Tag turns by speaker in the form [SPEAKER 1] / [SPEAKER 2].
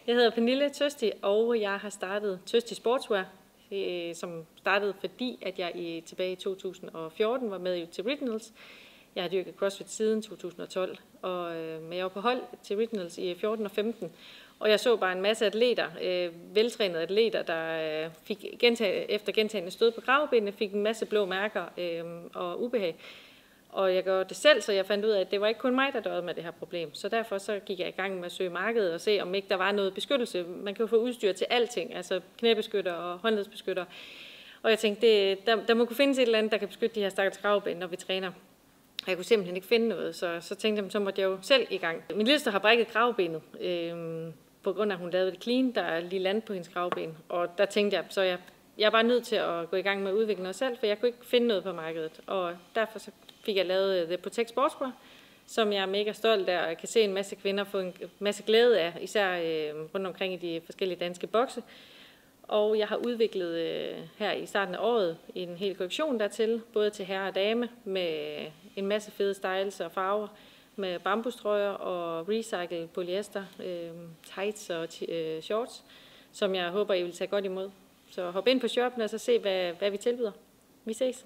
[SPEAKER 1] Jeg hedder Pernille Tøsti, og jeg har startet Tøsti Sportswear, som startede fordi, at jeg tilbage i 2014 var med til Regionals. Jeg har dyrket CrossFit siden 2012, men jeg var på hold til Regionals i 14 og 15. Og jeg så bare en masse atleter, veltrænede atleter, der fik efter gentagne stød på kravebenene, fik en masse blå mærker og ubehag. Og jeg gjorde det selv, så jeg fandt ud af, at det var ikke kun mig, der døde med det her problem. Så derfor så gik jeg i gang med at søge markedet og se, om ikke der var noget beskyttelse. Man kan jo få udstyr til alting, altså knæbeskytter og håndledsbeskytter. Og jeg tænkte, der må kunne findes et eller andet, der kan beskytte de her stakkels kravben, når vi træner. Og jeg kunne simpelthen ikke finde noget, så tænkte jeg, så måtte jeg jo selv i gang. Min lillesøster har brækket kravbenet, på grund af, at hun lavede det clean, der er lige land på hendes kravben. Og der tænkte jeg, så jeg er bare nødt til at gå i gang med at udvikle noget selv, for jeg kunne ikke finde noget på markedet. Og derfor så fik jeg lavet The Protect Sportswear, som jeg er mega stolt af, og jeg kan se en masse kvinder få en masse glæde af, især rundt omkring i de forskellige danske bokse. Og jeg har udviklet her i starten af året en hel kollektion dertil, både til herre og dame, med en masse fede styles og farver, med bambustrøjer og recycled polyester, tights og shorts, som jeg håber, I vil tage godt imod. Så hop ind på shoppen og så se, hvad vi tilbyder. Vi ses!